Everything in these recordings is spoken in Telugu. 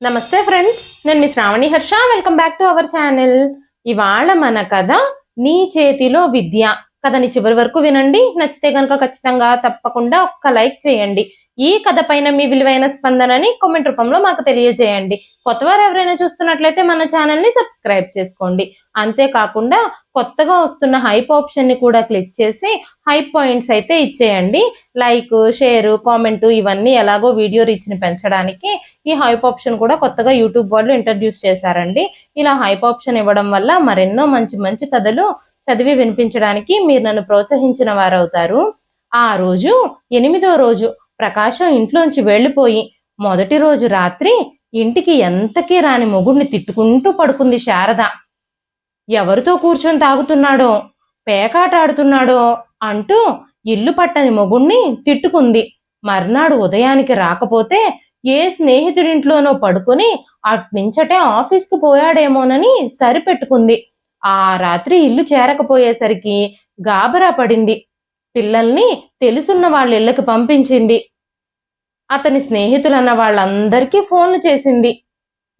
నమస్తే ఫ్రెండ్స్, నేను మీ Sravani Harsha. Welcome back to our channel. ఇవాళ మన కథ నీ చేతిలో విద్య. కథని చివరి వరకు వినండి. నచ్చితే కనుక ఖచ్చితంగా తప్పకుండా ఒక్క లైక్ చేయండి. ఈ కథ పైన మీ విలువైన స్పందనని కామెంట్ రూపంలో మాకు తెలియజేయండి. కొత్తవారు ఎవరైనా చూస్తున్నట్లయితే మన ఛానల్ని సబ్స్క్రైబ్ చేసుకోండి. అంతేకాకుండా కొత్తగా వస్తున్న హైప్ ఆప్షన్ని కూడా క్లిక్ చేసి హైప్ పాయింట్స్ అయితే ఇచ్చేయండి. లైక్, షేర్, కామెంట్ ఇవన్నీ ఎలాగో వీడియో రీచ్ని పెంచడానికి ఈ హైప్ ఆప్షన్ కూడా కొత్తగా యూట్యూబ్ వాళ్ళు ఇంట్రడ్యూస్ చేశారండి. ఇలా హైప్ ఆప్షన్ ఇవ్వడం వల్ల మరెన్నో మంచి మంచి కథలు చదివి వినిపించడానికి మీరు నన్ను ప్రోత్సహించిన వారవుతారు. ఆ రోజు 8వ రోజు ప్రకాశం ఇంట్లోంచి వెళ్ళిపోయి మొదటి రోజు రాత్రి ఇంటికి ఎంతకీ రాని మొగుడిని తిట్టుకుంటూ పడుకుంది శారద. ఎవరితో కూర్చొని తాగుతున్నాడో, పేకాట ఆడుతున్నాడో అంటూ ఇల్లు పట్టని మొగుణ్ణి తిట్టుకుంది. మర్నాడు ఉదయానికి రాకపోతే ఏ స్నేహితుడింట్లోనో పడుకుని అట్నుంచటే ఆఫీస్కి పోయాడేమోనని సరిపెట్టుకుంది. ఆ రాత్రి ఇల్లు చేరకపోయేసరికి గాబరా పడింది. పిల్లల్ని తెలుసున్న వాళ్ళ ఇళ్ళకి పంపించింది. అతని స్నేహితులన్న వాళ్ళందరికీ ఫోన్లు చేసింది.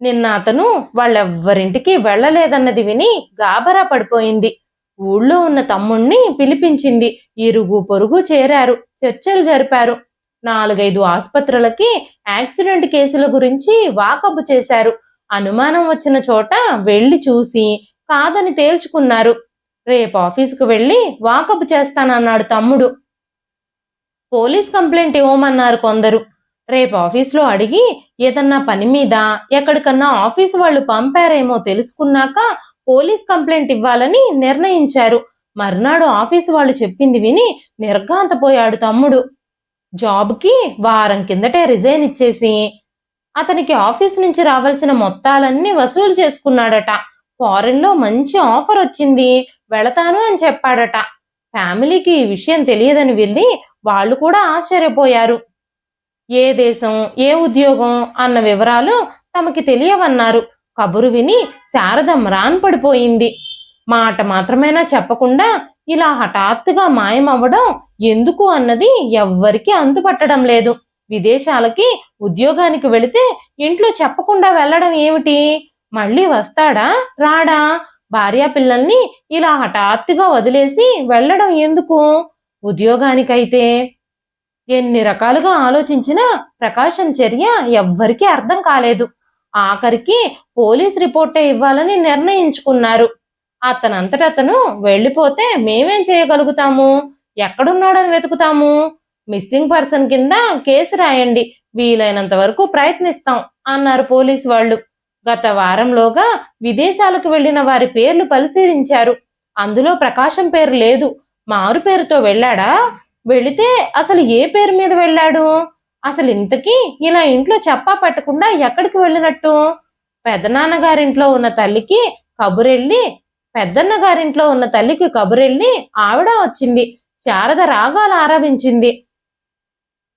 నిన్న అతను వాళ్ళెవ్వరింటికి వెళ్ళలేదన్నది విని గాబరా పడిపోయింది. ఊళ్ళో ఉన్న తమ్ముణ్ణి పిలిపించింది. ఇరుగు పొరుగు చేరారు, చర్చలు జరిపారు. 4-5 ఆసుపత్రులకి యాక్సిడెంట్ కేసుల గురించి వాకబు చేశారు. అనుమానం వచ్చిన చోట వెళ్ళి చూసి కాదని తేల్చుకున్నారు. రేపు ఆఫీసుకు వెళ్ళి వాకబు చేస్తానన్నాడు తమ్ముడు. పోలీస్ కంప్లైంట్ ఇవ్వమన్నారు కొందరు. రేపు ఆఫీస్లో అడిగి ఏదన్నా పని మీద ఎక్కడికన్నా ఆఫీసు వాళ్ళు పంపారేమో తెలుసుకున్నాక పోలీస్ కంప్లైంట్ ఇవ్వాలని నిర్ణయించారు. మర్నాడు ఆఫీసు వాళ్ళు చెప్పింది విని నిర్ఘాంతపోయాడు తమ్ముడు. జాబ్కి వారం కిందటే రిజైన్ ఇచ్చేసి అతనికి ఆఫీస్ నుంచి రావాల్సిన మొత్తాలన్నీ వసూలు చేసుకున్నాడట. ఫారెన్లో మంచి ఆఫర్ వచ్చింది, వెళతాను అని చెప్పాడట. ఫ్యామిలీకి ఈ విషయం తెలియదని వెళ్ళి వాళ్ళు కూడా ఆశ్చర్యపోయారు. ఏ దేశం, ఏ ఉద్యోగం అన్న వివరాలు తమకి తెలియవన్నారు. కబురు విని శారద మ్రాన్ పడిపోయింది. మాట మాత్రమేనా చెప్పకుండా ఇలా హఠాత్తుగా మాయమవ్వడం ఎందుకు అన్నది ఎవ్వరికీ అంతుపట్టడం లేదు. విదేశాలకి ఉద్యోగానికి వెళితే ఇంట్లో చెప్పకుండా వెళ్ళడం ఏమిటి? మళ్ళీ వస్తాడా రాడా? భార్యా పిల్లల్ని ఇలా హఠాత్తుగా వదిలేసి వెళ్ళడం ఎందుకు? ఉద్యోగానికైతే ఎన్ని రకాలుగా ఆలోచించినా ప్రకాశం చర్య ఎవ్వరికీ అర్థం కాలేదు. ఆఖరికి పోలీస్ రిపోర్టే ఇవ్వాలని నిర్ణయించుకున్నారు. అతనంతటతను వెళ్ళిపోతే మేమేం చేయగలుగుతాము? ఎక్కడున్నాడని వెతుకుతాము? మిస్సింగ్ పర్సన్ కింద కేసు రాయండి, వీలైనంత వరకు ప్రయత్నిస్తాం అన్నారు పోలీసు వాళ్ళు. గత వారంలోగా విదేశాలకు వెళ్లిన వారి పేర్లు పరిశీలించారు. అందులో ప్రకాశం పేరు లేదు. మారు పేరుతో వెళ్ళాడా? వెళితే అసలు ఏ పేరు మీద వెళ్ళాడు? అసలు ఇంతకీ ఇలా ఇంట్లో చెప్పా పెట్టకుండా ఎక్కడికి వెళ్ళినట్టు? పెద్దనాన్నగారింట్లో ఉన్న తల్లికి కబురెళ్ళి ఆవిడ వచ్చింది. శారద రాగాలు ఆరంభించింది.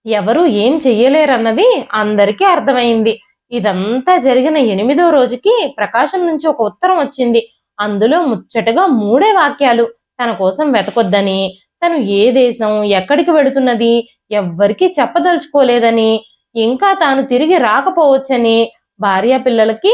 ఎవరు ఏం చెయ్యలేరన్నది అందరికీ అర్థమైంది. ఇదంతా జరిగిన 8వ రోజుకి ప్రకాశం నుంచి ఒక ఉత్తరం వచ్చింది. అందులో ముచ్చటగా 3 వాక్యాలు. తన కోసం వెతకొద్దని, తను ఏ దేశం, ఎక్కడికి వెళుతున్నది ఎవ్వరికీ చెప్పదలుచుకోలేదని, ఇంకా తాను తిరిగి రాకపోవచ్చని, భార్యా పిల్లలకి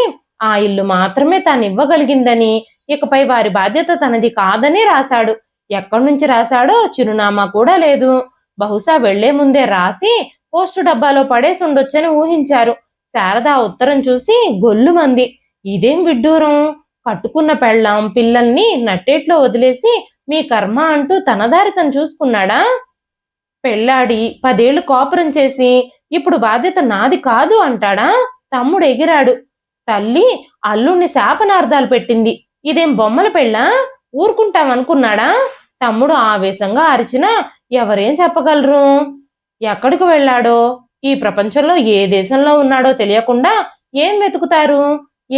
ఆ ఇల్లు మాత్రమే తాను ఇవ్వగలిగిందని, ఇకపై వారి బాధ్యత తనది కాదని రాశాడు. ఎక్కడి నుంచి రాశాడో చిరునామా కూడా లేదు. బహుశా వెళ్లే ముందే రాసి పోస్టు డబ్బాలో పడేసి ఉండొచ్చని ఊహించారు. శారద ఉత్తరం చూసి గొల్లుమంది. ఇదేం విడ్డూరం! కట్టుకున్న పెళ్ళాం, పిల్లల్ని నట్టేట్లో వదిలేసి మీ కర్మ అంటూ తనదారి తను చూసుకున్నాడా? పెళ్ళాడి 10 ఏళ్లు కాపురం చేసి ఇప్పుడు బాధ్యత నాది కాదు అంటాడా? తమ్ముడు ఎగిరాడు. తల్లి అల్లుణ్ణి శాపనార్థాలు పెట్టింది. ఇదేం బొమ్మల పెళ్ళా? ఊరుకుంటామనుకున్నాడా? తమ్ముడు ఆవేశంగా అరిచినా ఎవరేం చెప్పగలరు? ఎక్కడికి వెళ్ళాడో, ఈ ప్రపంచంలో ఏ దేశంలో ఉన్నాడో తెలియకుండా ఏం వెతుకుతారు?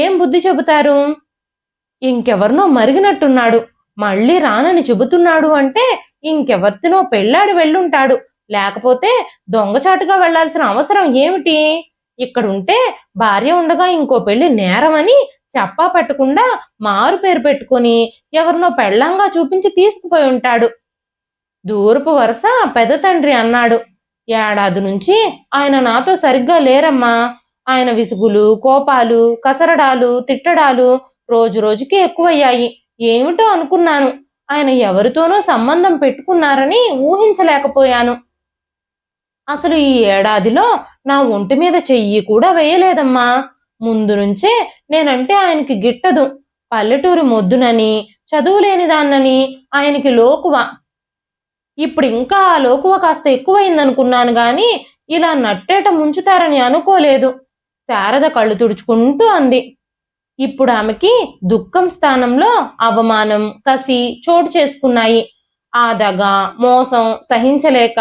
ఏం బుద్ధి చెబుతారు? ఇంకెవరినో మరిగినట్టున్నాడు. మళ్ళీ రానని చెబుతున్నాడు అంటే ఇంకెవరితోనో పెళ్ళాడి వెళ్ళుంటాడు. లేకపోతే దొంగచాటుగా వెళ్లాల్సిన అవసరం ఏమిటి? ఇక్కడుంటే భార్య ఉండగా ఇంకో పెళ్లి నేరమని చెప్పా పెట్టకుండా మారు పేరు పెట్టుకుని ఎవరినో పెళ్ళంగా చూపించి తీసుకుపోయి ఉంటాడు. దూరపు వరుస పెద్ద తండ్రి అన్నాడు. ఏడాది నుంచి ఆయన నాతో సరిగ్గా లేరమ్మా. ఆయన విసుగులు, కోపాలు, కసరడాలు, తిట్టడాలు రోజు రోజుకి ఎక్కువయ్యాయి. ఏమిటో అనుకున్నాను. ఆయన ఎవరితోనో సంబంధం పెట్టుకున్నారని ఊహించలేకపోయాను. అసలు ఈ ఏడాదిలో నా ఒంటి మీద చెయ్యి కూడా వేయలేదమ్మా. ముందు నుంచే నేనంటే ఆయనకి గిట్టదు. పల్లెటూరు మొద్దునని, చదువులేని దాన్నని ఆయనకి లోకువ. ఇప్పుడు ఇంకా ఆ లోకువ కాస్త ఎక్కువైందనుకున్నాను గాని ఇలా నట్టేట ముంచుతారని అనుకోలేదు. శారద కళ్ళు తుడుచుకుంటూ అంది. ఇప్పుడు ఆమెకి దుఃఖం స్థానంలో అవమానం, కసి చోటు చేసుకున్నాయి. ఆ దగ, మోసం సహించలేక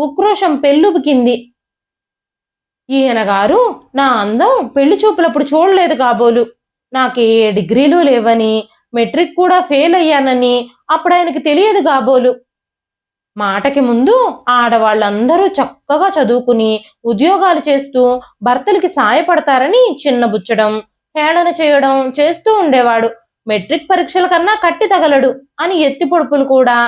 ఉక్రోషం పెళ్ళుబికింది. ఈయన గారు నా అందం పెళ్లి చూపులప్పుడు చూడలేదు కాబోలు. నాకే డిగ్రీలు లేవని, మెట్రిక్ కూడా ఫెయిల్ అయ్యానని అప్పుడు ఆయనకి తెలియదు కాబోలు. మాటకి ముందు ఆడవాళ్ళందరూ చక్కగా చదువుకుని ఉద్యోగాలు చేస్తూ భర్తలకి సాయపడతారని చిన్నబుచ్చడం, హేళన చేయడం చేస్తూ ఉండేవాడు. మెట్రిక్ పరీక్షల కన్నా కట్టి తగలడు అని ఎత్తి పొడుపులు కూడా.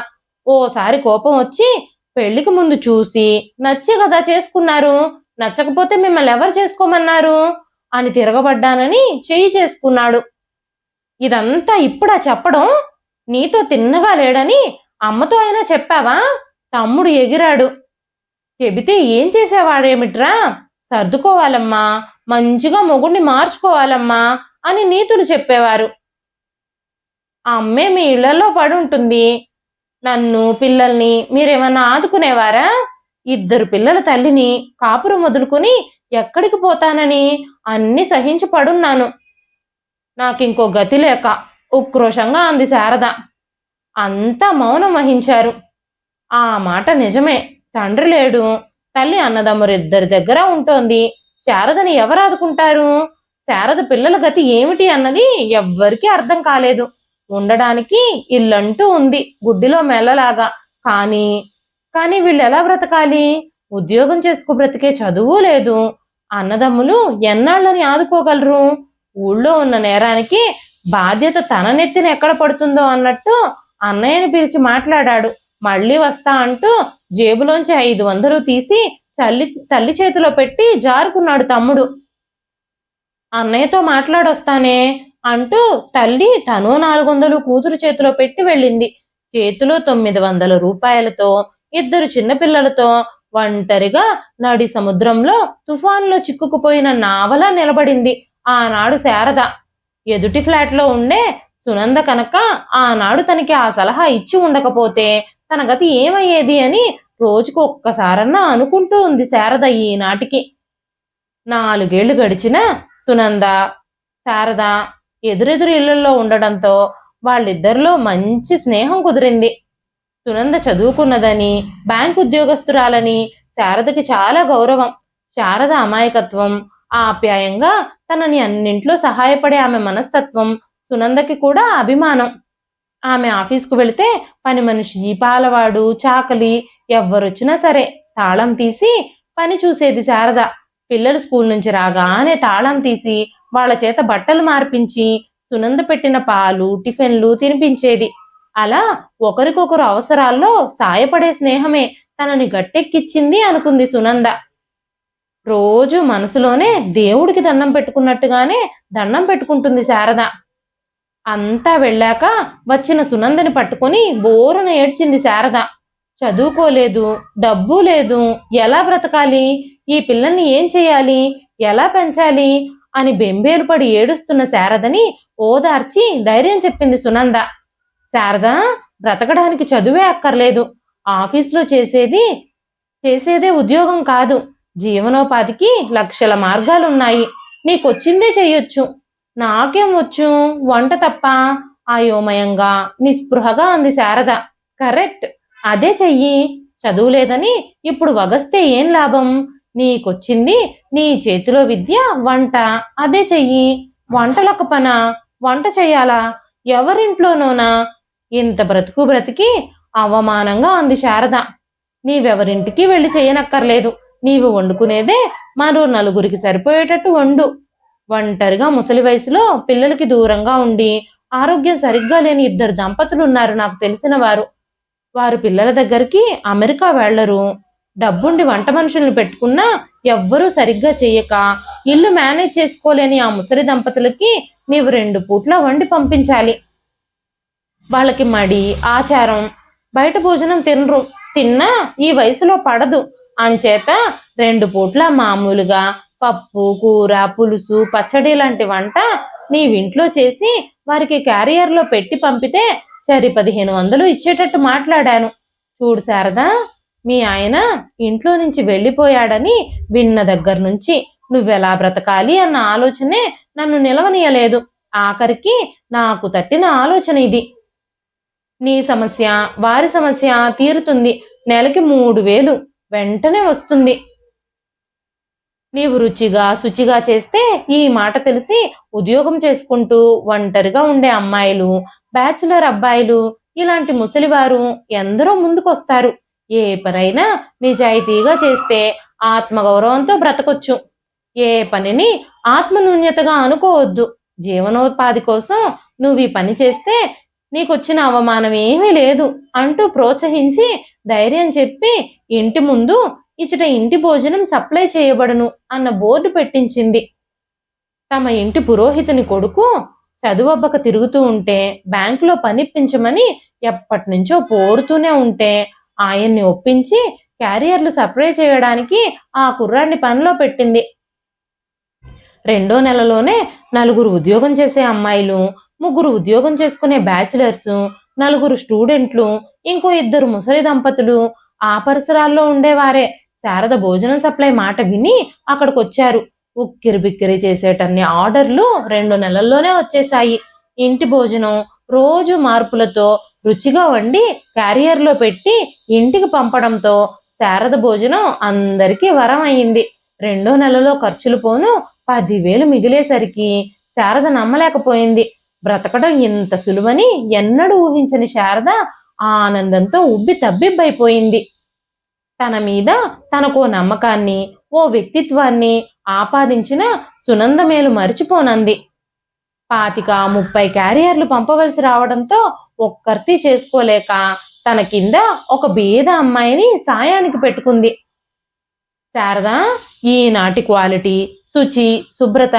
ఓసారి కోపం వచ్చి పెళ్లికి ముందు చూసి నచ్చి కదా చేసుకున్నారు, నచ్చకపోతే మిమ్మల్ని ఎవరు చేసుకోమన్నారు అని తిరగబడ్డానని చెయ్యి చేసుకున్నాడు. ఇదంతా ఇప్పుడా చెప్పడం? నీతో తిన్నగా లేడని అమ్మతో అయినా చెప్పావా? తమ్ముడు ఎగిరాడు. చెబితే ఏం చేసేవాడేమిట్రా? సర్దుకోవాలమ్మా, మంచిగా మొగుడిని మార్చుకోవాలమ్మా అని నీతులు చెప్పేవారు. అమ్మే మీ ఇళ్లలో పడుంటుంది. నన్ను, పిల్లల్ని మీరేమన్నా ఆదుకునేవారా? 2 పిల్లల తల్లిని, కాపురం వదులుకుని ఎక్కడికి పోతానని అన్ని సహించి పడున్నాను. నాకింకో గతి లేక ఉక్రోషంగా అంది శారద. అంతా మౌనం వహించారు. ఆ మాట నిజమే. తండ్రి లేడు, తల్లి అన్నదమ్మురిద్దరి దగ్గర ఉంటోంది. శారదని ఎవరు ఆదుకుంటారు? శారద పిల్లల గతి ఏమిటి అన్నది ఎవ్వరికీ అర్థం కాలేదు. ఉండడానికి ఇల్లంటూ ఉంది గుడ్డిలో మెల్లలాగా. కానీ వీళ్ళు ఎలా బ్రతకాలి? ఉద్యోగం చేసుకు బ్రతికే చదువు లేదు. అన్నదమ్ములు ఎన్నాళ్ళని ఆదుకోగలరు? ఊళ్ళో ఉన్న నేరానికి బాధ్యత తన నెత్తిన ఎక్కడ పడుతుందో అన్నట్టు అన్నయ్యని పిలిచి మాట్లాడాడు. మళ్ళీ వస్తా అంటూ జేబులోంచి 500 తీసి తల్లి చేతిలో పెట్టి జారుకున్నాడు తమ్ముడు. అన్నయ్యతో మాట్లాడొస్తానే అంటూ తల్లి తను 400 కూతురు చేతిలో పెట్టి వెళ్ళింది. చేతిలో 900 రూపాయలతో 2 చిన్నపిల్లలతో ఒంటరిగా నడి సముద్రంలో తుఫాన్లో చిక్కుకుపోయిన నావలా నిలబడింది ఆనాడు శారద. ఎదుటి ఫ్లాట్లో ఉండే సునంద కనుక ఆనాడు తనకి ఆ సలహా ఇచ్చి ఉండకపోతే తన గతి ఏమయ్యేది అని రోజుకు ఒక్కసారన్నా అనుకుంటూ ఉంది శారద ఈనాటికి. 4 ఏళ్లు గడిచినా సునంద, శారద ఎదురెదురు ఇళ్లలో ఉండడంతో వాళ్ళిద్దరిలో మంచి స్నేహం కుదిరింది. సునంద చదువుకున్నదని, బ్యాంకు ఉద్యోగస్తురాలని శారదకి చాలా గౌరవం. శారద అమాయకత్వం, ఆప్యాయంగా తనని అన్నింట్లో సహాయపడే ఆమె మనస్తత్వం సునందకి కూడా అభిమానం. ఆమె ఆఫీస్కు వెళితే పని మనిషి, పాలవాడు, చాకలి ఎవ్వరొచ్చినా సరే తాళం తీసి పని చూసేది శారద. పిల్లలు స్కూల్ నుంచి రాగానే తాళం తీసి వాళ్ళ చేత బట్టలు మార్పించి సునంద పెట్టిన పాలు, టిఫిన్లు తినిపించేది. అలా ఒకరికొకరు అవసరాల్లో సాయపడే స్నేహమే తనని గట్టెక్కిచ్చింది అనుకుంది సునంద. రోజు మనసులోనే దేవుడికి దండం పెట్టుకున్నట్టుగానే దండం పెట్టుకుంటుంది శారద. అంతా వెళ్ళాక వచ్చిన సునందని పట్టుకుని బోరున ఏడ్చింది శారద. చదువుకోలేదు, డబ్బు లేదు, ఎలా బ్రతకాలి? ఈ పిల్లల్ని ఏం చేయాలి? ఎలా పెంచాలి అని బెంబేలు పడి ఏడుస్తున్న శారదని ఓదార్చి ధైర్యం చెప్పింది సునంద. శారద, బ్రతకడానికి చదువే అక్కర్లేదు. ఆఫీసులో చేసేదే ఉద్యోగం కాదు. జీవనోపాధికి లక్షల మార్గాలున్నాయి. నీకొచ్చిందే చెయ్యొచ్చు. నాకేం వచ్చు? వంట తప్ప అయోమయంగా నిస్పృహగా అంది శారద. కరెక్ట్, అదే చెయ్యి. చదువులేదని ఇప్పుడు వగస్తే ఏం లాభం? నీకొచ్చింది, నీ చేతిలో విద్య వంట, అదే చెయ్యి. వంటలకు పనా? వంట చెయ్యాలా? ఎవరింట్లోనోనా? ఇంత బ్రతుకు బ్రతికి అవమానంగా అంది శారద. నీవెవరింటికి వెళ్ళి చేయనక్కర్లేదు. నీవు వండుకునేదే మరో 4 సరిపోయేటట్టు వండు. ఒంటరిగా ముసలి వయసులో పిల్లలకి దూరంగా ఉండి ఆరోగ్యం సరిగ్గా లేని 2 దంపతులున్నారు నాకు తెలిసిన వారు. వారు పిల్లల దగ్గరికి అమెరికా వెళ్లరు. డబ్బుండి వంట మనుషుల్ని పెట్టుకున్నా ఎవ్వరూ సరిగ్గా చెయ్యక ఇల్లు మేనేజ్ చేసుకోలేని ఆ ముసలి దంపతులకి నీవు 2 పూట్ల వండి పంపించాలి. వాళ్ళకి మడి ఆచారం బయట భోజనం తిన్నా ఈ వయసులో పడదు. అంచేత 2 పూట్ల మామూలుగా పప్పు కూర పులుసు పచ్చడి లాంటి వంట నీవింట్లో చేసి వారికి క్యారియర్లో పెట్టి పంపితే సరి 1500 ఇచ్చేటట్టు మాట్లాడాను. చూడు శారదా, మీ ఆయన ఇంట్లో నుంచి వెళ్ళిపోయాడని విన్న దగ్గర నుంచి నువ్వెలా బ్రతకాలి అన్న ఆలోచనే నన్ను నిలవనీయలేదు. ఆఖరికి నాకు తట్టిన ఆలోచన ఇది. నీ సమస్య వారి సమస్య తీరుతుంది. నెలకి 3000 వెంటనే వస్తుంది. నీవు రుచిగా శుచిగా చేస్తే ఈ మాట తెలిసి ఉద్యోగం చేసుకుంటూ ఒంటరిగా ఉండే అమ్మాయిలు, బ్యాచులర్ అబ్బాయిలు, ఇలాంటి ముసలివారు ఎందరో ముందుకొస్తారు. ఏ పనైనా నిజాయితీగా చేస్తే ఆత్మగౌరవంతో బ్రతకొచ్చు. ఏ పనిని ఆత్మన్యూన్యతగా అనుకోవద్దు. జీవనోపాధి కోసం నువ్వు ఈ పని చేస్తే నీకొచ్చిన అవమానం ఏమీ లేదు అంటూ ప్రోత్సహించి ధైర్యం చెప్పి ఇంటి ముందు ఇచ్చట ఇంటి భోజనం సప్లై చేయబడును అన్న బోర్డు పెట్టించింది. తమ ఇంటి పురోహితుని కొడుకు చదువబ్బక తిరుగుతూ ఉంటే బ్యాంకులో పనిప్పించమని ఎప్పటి నుంచో పోరుతూనే ఉంటే ఆయన్ని ఒప్పించి క్యారియర్లు సప్లై చేయడానికి ఆ కుర్రాన్ని పనిలో పెట్టింది. 2వ నెలలోనే 4 ఉద్యోగం చేసే అమ్మాయిలు, 3 ఉద్యోగం చేసుకునే బ్యాచిలర్స్, 4 స్టూడెంట్లు, ఇంకో 2 ముసలి దంపతులు ఆ పరిసరాల్లో ఉండేవారే. శారద భోజనం సప్లై మాట విని అక్కడికొచ్చారు. ఉక్కిరి బిక్కిరి చేసేటన్ని ఆర్డర్లు 2 నెలల్లోనే వచ్చేశాయి. ఇంటి భోజనం రోజు మార్పులతో రుచిగా వండి క్యారియర్లో పెట్టి ఇంటికి పంపడంతో శారద భోజనం అందరికీ వరం అయింది. 2వ నెలలో ఖర్చులు పోను 10,000 మిగిలేసరికి శారద నమ్మలేకపోయింది. బ్రతకడం ఇంత సులువని ఎన్నడూ ఊహించని శారద ఆనందంతో ఉబ్బి తబ్బిబ్బైపోయింది. తన మీద తనకో నమ్మకాన్ని, ఓ వ్యక్తిత్వాన్ని ఆపాదించిన సునంద మేలు మరిచిపోనంది. 25-30 క్యారియర్లు పంపవలసి రావడంతో ఒక్కర్తీ చేసుకోలేక తన కింద ఒక బీద అమ్మాయిని సాయానికి పెట్టుకుంది. శారదా, ఈనాటి క్వాలిటీ, శుచి, శుభ్రత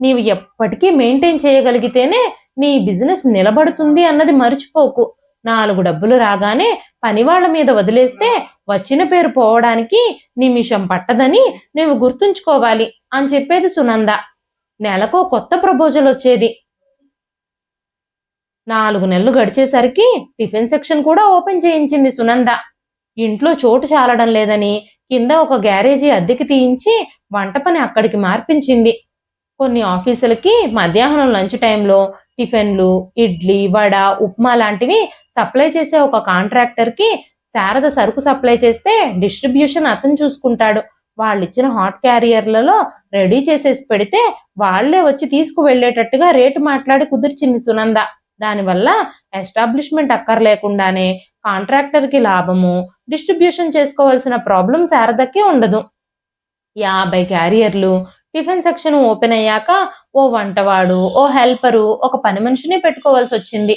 నీవు ఎప్పటికీ మెయింటైన్ చేయగలిగితేనే నీ బిజినెస్ నిలబడుతుంది అన్నది మర్చిపోకు. 4 డబ్బులు రాగానే పనివాళ్ల మీద వదిలేస్తే వచ్చిన పేరు పోవడానికి నిమిషం పట్టదని నువ్వు గుర్తుంచుకోవాలి అని చెప్పేది సునంద. నెలకో కొత్త ప్రపోజల్ వచ్చేది. 4 నెలలు గడిచేసరికి టిఫిన్ సెక్షన్ కూడా ఓపెన్ చేయించింది సునంద. ఇంట్లో చోటు చాలడం లేదని కింద ఒక గ్యారేజీ అద్దెకి తీయించి వంట పని అక్కడికి మార్పించింది. కొన్ని ఆఫీసులకి మధ్యాహ్నం లంచ్ టైంలో టిఫిన్లు, ఇడ్లీ, వడ, ఉప్మా లాంటివి సప్లై చేసే ఒక కాంట్రాక్టర్కి శారద సరుకు సప్లై చేస్తే డిస్ట్రిబ్యూషన్ అతను చూసుకుంటాడు. వాళ్ళిచ్చిన హాట్ క్యారియర్లలో రెడీ చేసేసి పెడితే వాళ్లే వచ్చి తీసుకువెళ్లేటట్టుగా రేటు మాట్లాడి కుదిర్చింది సునంద. దానివల్ల ఎస్టాబ్లిష్మెంట్ అక్కర్లేకుండానే కాంట్రాక్టర్కి లాభము, డిస్ట్రిబ్యూషన్ చేసుకోవాల్సిన ప్రాబ్లం శారదకి ఉండదు. 50 క్యారియర్లు. టిఫిన్ సెక్షన్ ఓపెన్ అయ్యాక ఓ వంటవాడు, ఓ హెల్పరు, ఒక పని మనిషిని పెట్టుకోవాల్సి వచ్చింది.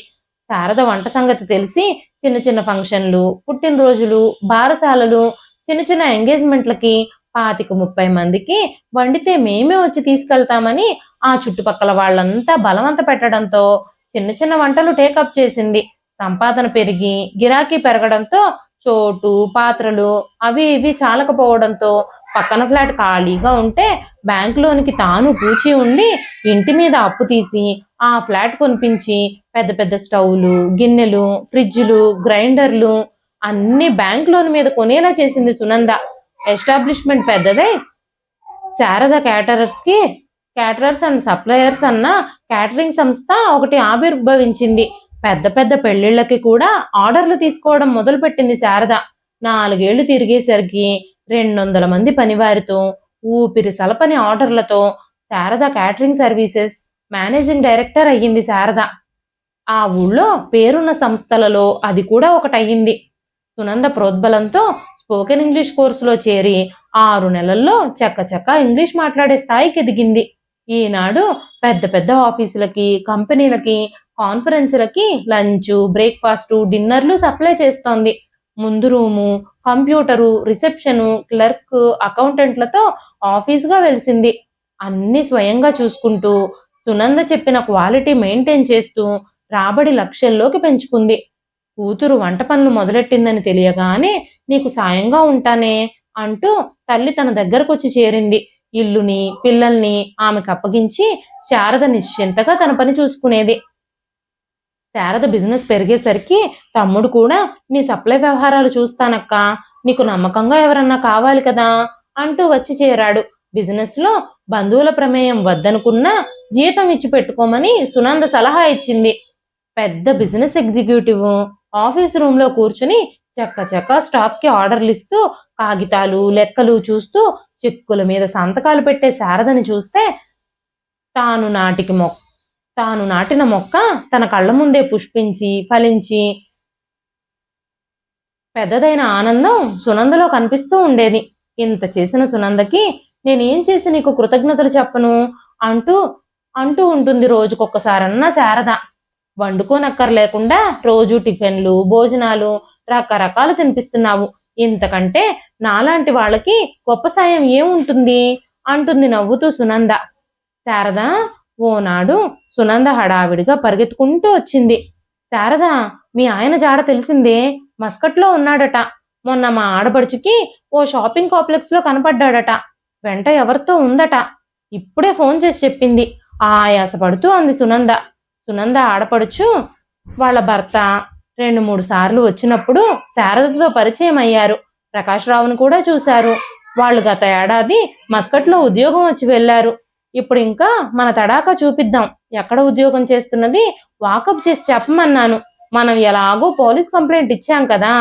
శారద వంట సంగతి తెలిసి చిన్న చిన్న ఫంక్షన్లు, పుట్టినరోజులు, బారసాలలు, చిన్న చిన్న ఎంగేజ్మెంట్లకి 25-30 మందికి వండితే మేమే వచ్చి తీసుకెళ్తామని ఆ చుట్టుపక్కల వాళ్ళంతా బలవంత పెట్టడంతో చిన్న చిన్న వంటలు టేకప్ చేసింది. సంపాదన పెరిగి గిరాకీ పెరగడంతో చోటు, పాత్రలు అవి ఇవి చాలకపోవడంతో పక్కన ఫ్లాట్ ఖాళీగా ఉంటే బ్యాంకులోనికి తాను పూచి ఉండి ఇంటి మీద అప్పు తీసి ఆ ఫ్లాట్ కొనిపించి పెద్ద పెద్ద స్టవ్లు, గిన్నెలు, ఫ్రిడ్జ్లు, గ్రైండర్లు అన్ని బ్యాంక్ లోన్ మీద కొనేలా చేసింది సునంద. ఎస్టాబ్లిష్మెంట్ పెద్దదై శారద క్యాటరర్స్ అండ్ సప్లయర్స్ అన్న క్యాటరింగ్ సంస్థ ఒకటి ఆవిర్భవించింది. పెద్ద పెద్ద పెళ్లిళ్లకి కూడా ఆర్డర్లు తీసుకోవడం మొదలుపెట్టింది శారద. 4 ఏళ్లు తిరిగేసరికి 200 మంది పనివారితో, ఊపిరి సలపని ఆర్డర్లతో Sharada catering services managing director అయ్యింది శారద. ఆ ఊళ్ళో పేరున్న సంస్థలలో అది కూడా ఒకటయ్యింది. సునంద ప్రోద్బలంతో స్పోకెన్ ఇంగ్లీష్ కోర్సులో చేరి 6 నెలల్లో చక్కచక్క ఇంగ్లీష్ మాట్లాడే స్థాయికి ఎదిగింది. ఈనాడు పెద్ద పెద్ద ఆఫీసులకి, కంపెనీలకి, కాన్ఫరెన్సులకి లంచ్, బ్రేక్ఫాస్టు, డిన్నర్లు సప్లై చేస్తోంది. ముందు రూము, కంప్యూటరు, రిసెప్షను, క్లర్క్, అకౌంటెంట్లతో ఆఫీసుగా వెలిసింది. అన్ని స్వయంగా చూసుకుంటూ సునంద చెప్పిన క్వాలిటీ మెయింటైన్ చేస్తూ రాబడి లక్షల్లోకి పెంచుకుంది. కూతురు వంట పనులు మొదలెట్టిందని తెలియగానే నీకు సాయంగా ఉంటానే అంటూ తల్లి తన దగ్గరకొచ్చి చేరింది. ఇల్లుని పిల్లల్ని ఆమెకు అప్పగించి శారద నిశ్చింతగా తన పని చూసుకునేది. శారద బిజినెస్ పెరిగేసరికి తమ్ముడు కూడా నీ సప్లై వ్యవహారాలు చూస్తానక్క, నీకు నమ్మకంగా ఎవరన్నా కావాలి కదా అంటూ వచ్చి చేరాడు. బిజినెస్ లో బంధువుల ప్రమేయం వద్దనుకున్నా జీతం ఇచ్చి పెట్టుకోమని సునంద సలహా ఇచ్చింది. పెద్ద బిజినెస్ ఎగ్జిక్యూటివ్ ఆఫీస్ రూమ్ లో కూర్చుని చక్క స్టాఫ్ కి ఆర్డర్లు ఇస్తూ కాగితాలు లెక్కలు చూస్తూ చెక్కుల మీద సంతకాలు పెట్టే శారదని చూస్తే తాను నాటికి తాను నాటిన మొక్క తన కళ్ళ ముందే పుష్పించి ఫలించి పెద్దదైన ఆనందం సునందలో కనిపిస్తూ ఉండేది. ఇంత చేసిన సునందకి నేనేం చేసి నీకు కృతజ్ఞతలు చెప్పను అంటూ అంటూ ఉంటుంది రోజుకొక్కసారన్నా శారద. వండుకోనక్కర్లేకుండా రోజు టిఫిన్లు భోజనాలు రకరకాలు తినిపిస్తున్నావు, ఇంతకంటే నాలాంటి వాళ్ళకి గొప్ప సాయం ఏముంటుంది అంటుంది నవ్వుతూ సునంద. శారద ఓనాడు సునంద హడావిడిగా పరిగెత్తుకుంటూ వచ్చింది. శారద, మీ ఆయన జాడ తెలిసిందే, మస్కట్లో ఉన్నాడట. మొన్న మా ఆడపడుచుకి ఓ షాపింగ్ కాంప్లెక్స్ లో కనపడ్డాడట. వెంట ఎవరితో ఉందట. ఇప్పుడే ఫోన్ చేసి చెప్పింది ఆయాసపడుతూ అంది సునంద. సునంద ఆడపడుచు వాళ్ళ భర్త 2-3 సార్లు వచ్చినప్పుడు శారదతో పరిచయం అయ్యారు. ప్రకాష్ రావును కూడా చూశారు. వాళ్ళు గత ఏడాది మస్కట్లో ఉద్యోగం వచ్చి వెళ్లారు. ఇప్పుడు ఇంకా మన తడాకా చూపిద్దాం. ఎక్కడ ఉద్యోగం చేస్తున్నది వాకప్ చేసి చెప్పమన్నాను. మనం ఎలాగో పోలీస్ కంప్లైంట్ ఇచ్చాం కదా,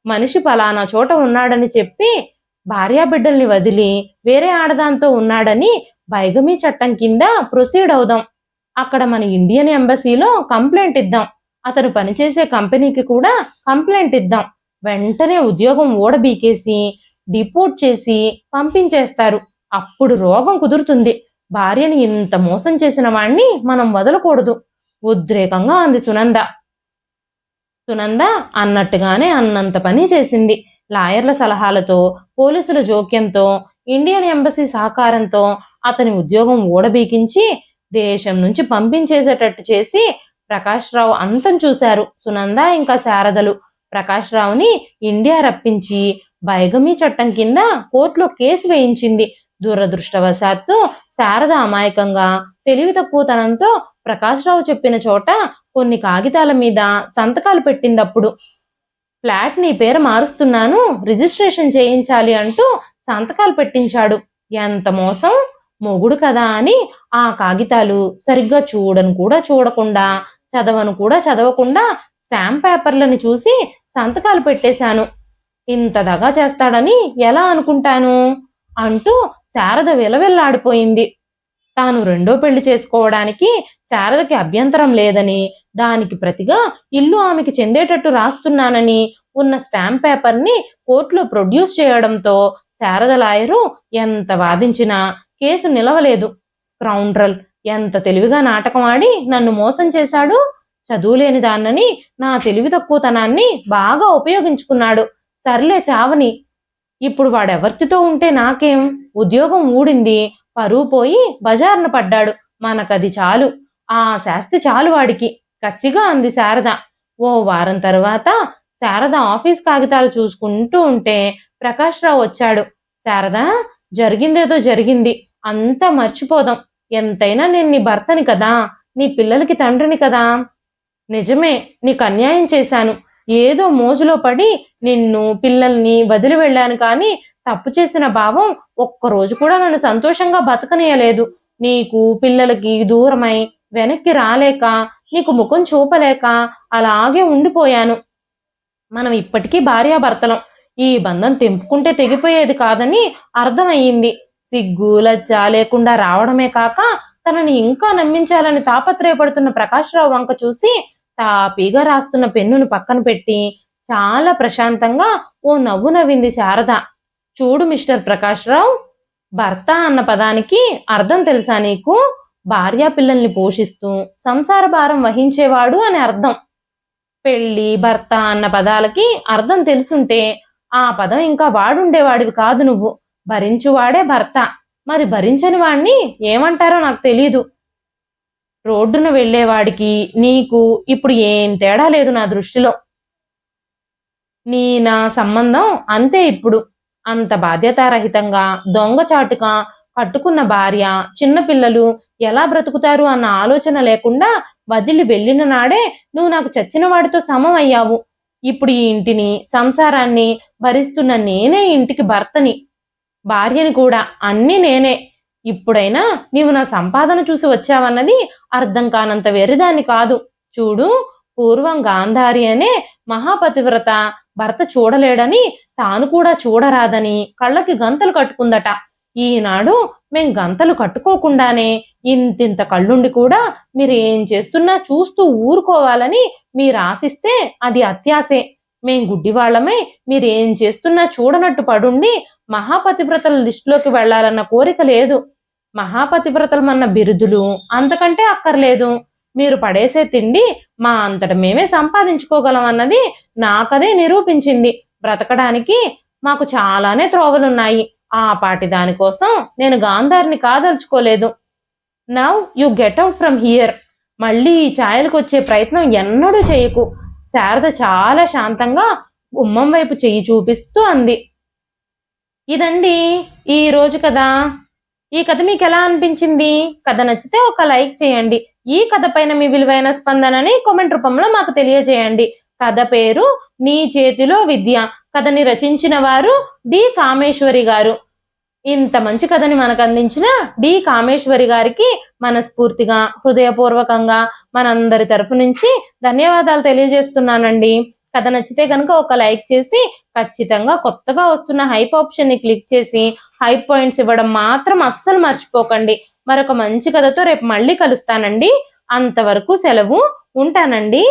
మనిషి పలానా చోట ఉన్నాడని చెప్పి భార్యాబిడ్డల్ని వదిలి వేరే ఆడదాంతో ఉన్నాడని బైగమీ చట్టం కింద ప్రొసీడ్ అవుదాం. అక్కడ మన ఇండియన్ ఎంబసీలో కంప్లైంట్ ఇద్దాం. అతను పనిచేసే కంపెనీకి కూడా కంప్లైంట్ ఇద్దాం. వెంటనే ఉద్యోగం ఓడబీకేసి డిపోర్ట్ చేసి పంపించేస్తారు. అప్పుడు రోగం కుదురుతుంది. భార్యని ఇంత మోసం చేసిన వాణ్ణి మనం వదలకూడదు ఉద్రేకంగా అంది సునంద. సునంద అన్నట్టుగానే అన్నంత పని చేసింది. లాయర్ల సలహాలతో పోలీసుల జోక్యంతో ఇండియన్ ఎంబసీ సహకారంతో అతని ఉద్యోగం ఓడబీకించి దేశం నుంచి పంపించేసేటట్టు చేసి ప్రకాష్ రావు అంతం చూశారు సునంద ఇంకా శారదలు. ప్రకాష్ రావుని ఇండియా రప్పించి బైగమీ చట్టం కింద కోర్టులో కేసు వేయించింది. దురదృష్టవశాత్తు శారద అమాయకంగా తెలివి తక్కువతనంతో ప్రకాష్ రావు చెప్పిన చోట కొన్ని కాగితాల మీద సంతకాలు పెట్టిందప్పుడు. ఫ్లాట్ నీ పేరు మారుస్తున్నాను, రిజిస్ట్రేషన్ చేయించాలి అంటూ సంతకాలు పెట్టించాడు. ఎంత మోసం! మొగుడు కదా అని ఆ కాగితాలు సరిగ్గా చూడను కూడా చూడకుండా చదవను కూడా చదవకుండా స్టాంప్ పేపర్లను చూసి సంతకాలు పెట్టేశాను. ఇంత దగా చేస్తాడని ఎలా అనుకుంటాను అంటూ శారద విలవిల్లాడిపోయింది. తాను రెండో పెళ్లి చేసుకోవడానికి శారదకి అభ్యంతరం లేదని, దానికి ప్రతిగా ఇల్లు ఆమెకి చెందేటట్టు రాస్తున్నానని ఉన్న స్టాంప్ పేపర్ని కోర్టులో ప్రొడ్యూస్ చేయడంతో శారద లాయరు ఎంత వాదించినా కేసు నిలవలేదు. స్కౌండ్రల్ ఎంత తెలివిగా నాటకం ఆడి నన్ను మోసం చేశాడు. చదువులేని దాన్నని నా తెలివి తక్కువతనాన్ని బాగా ఉపయోగించుకున్నాడు. సర్లే చావని, ఇప్పుడు వాడెవర్తితో ఉంటే నాకేం? ఉద్యోగం ఊడింది, పరువు పోయి బజార్న పడ్డాడు. మనకది చాలు, ఆ శాస్తి చాలు వాడికి కసిగా అంది శారద. ఓ వారం తర్వాత శారద ఆఫీస్ కాగితాలు చూసుకుంటూ ఉంటే ప్రకాష్ రావు వచ్చాడు. శారద, జరిగిందేదో జరిగింది, అంతా మర్చిపోదాం. ఎంతైనా నేను నీ భర్తని కదా, నీ పిల్లలకి తండ్రిని కదా. నిజమే, నీకు అన్యాయం చేశాను. ఏదో మోజులో పడి నిన్ను పిల్లల్ని వదిలి వెళ్ళాను, కానీ తప్పు చేసిన భావం ఒక్కరోజు కూడా నన్ను సంతోషంగా బతకనీయలేదు. నీకు పిల్లలకి దూరమై వెనక్కి రాలేక నీకు ముఖం చూపలేక అలాగే ఉండిపోయాను. మనం ఇప్పటికీ భార్యాభర్తలం. ఈ బంధం తెంపుకుంటే తెగిపోయేది కాదని అర్థమయ్యింది. సిగ్గు లజ్జ లేకుండా రావడమే కాక తనని ఇంకా నమ్మించాలని తాపత్రయపడుతున్న ప్రకాష్ రావు వంక చూసి తాపీగా రాస్తున్న పెన్నును పక్కన పెట్టి చాలా ప్రశాంతంగా ఓ నవ్వు నవ్వింది శారద. చూడు మిస్టర్ ప్రకాష్ రావు, భర్త అన్న పదానికి అర్థం తెలుసా నీకు? భార్యా పిల్లల్ని పోషిస్తూ సంసార భారం వహించేవాడు అని అర్థం. పెళ్లి భర్త అన్న పదాలకి అర్థం తెలుసుంటే ఆ పదం ఇంకా వాడుండేవాడివి కాదు. నువ్వు భరించువాడే భర్త. మరి భరించని వాణ్ణి ఏమంటారో నాకు తెలీదు. రోడ్డున వెళ్ళేవాడికి నీకు ఇప్పుడు ఏం తేడా లేదు నా దృష్టిలో. నా సంబంధం అంతే ఇప్పుడు. అంత బాధ్యతారహితంగా దొంగచాటుగా కట్టుకున్న భార్య, చిన్నపిల్లలు ఎలా బ్రతుకుతారు అన్న ఆలోచన లేకుండా వదిలి వెళ్ళిన నాడే నువ్వు నాకు చచ్చిన వాడితో సమం అయ్యావు. ఇప్పుడు ఈ ఇంటిని, సంసారాన్ని భరిస్తున్న నేనే ఇంటికి భర్తని, భార్యని కూడా, అన్నీ నేనే. ఇప్పుడైనా నీవు నా సంపాదన చూసి వచ్చావన్నది అర్థం కానంత వెర్రిదాన్ని కాదు. చూడు, పూర్వం గాంధారి అనే మహాపతివ్రత భర్త చూడలేడని, తాను కూడా చూడరాదని కళ్ళకి గంతలు కట్టుకుందట. ఈనాడు మేం గంతలు కట్టుకోకుండానే ఇంతింత కళ్ళుండి కూడా మీరు ఏం చేస్తున్నా చూస్తూ ఊరుకోవాలని మీరు ఆశిస్తే అది అత్యాసే. మేం గుడ్డివాళ్లమై మీరేం చేస్తున్నా చూడనట్టు పడుండి మహాపతివ్రతల లిస్టులోకి వెళ్లాలన్న కోరిక లేదు. మహాపతివ్రతలమన్న బిరుదులు అంతకంటే అక్కర్లేదు. మీరు పడేసే తిండి మా అంతట మేమే సంపాదించుకోగలం అన్నది నాకదే నిరూపించింది. బ్రతకడానికి మాకు చాలానే త్రోవలున్నాయి. ఆ పాటి దానికోసం నేను గాంధారిని కాదలుచుకోలేదు. Now you get out from here. మళ్ళీ ఈ ఛాయలకు వచ్చే ప్రయత్నం ఎన్నడూ చేయకు. శారద చాలా శాంతంగా గుమ్మం వైపు చెయ్యి చూపిస్తూ అంది. ఇదండి ఈ రోజు కథ. ఈ కథ మీకు ఎలా అనిపించింది? కథ నచ్చితే ఒక లైక్ చేయండి. ఈ కథ పైన మీ విలువైన స్పందనని కామెంట్ రూపంలో మాకు తెలియజేయండి. కథ పేరు నీ చేతిలో విద్య. కథని రచించిన వారు డి కామేశ్వరి గారు. ఇంత మంచి కథని మనకు అందించిన డి కామేశ్వరి గారికి మనస్ఫూర్తిగా, హృదయపూర్వకంగా మనందరి తరఫు నుంచి ధన్యవాదాలు తెలియజేస్తున్నానండి. కథ నచ్చితే కనుక ఒక లైక్ చేసి, ఖచ్చితంగా కొత్తగా వస్తున్న హైప్ ఆప్షన్ ని క్లిక్ చేసి హైప్ పాయింట్స్ ఇవ్వడం మాత్రం అస్సలు మర్చిపోకండి. మరొక మంచి కథతో రేపు మళ్ళీ కలుస్తానండి. అంతవరకు సెలవు. ఉంటానండి.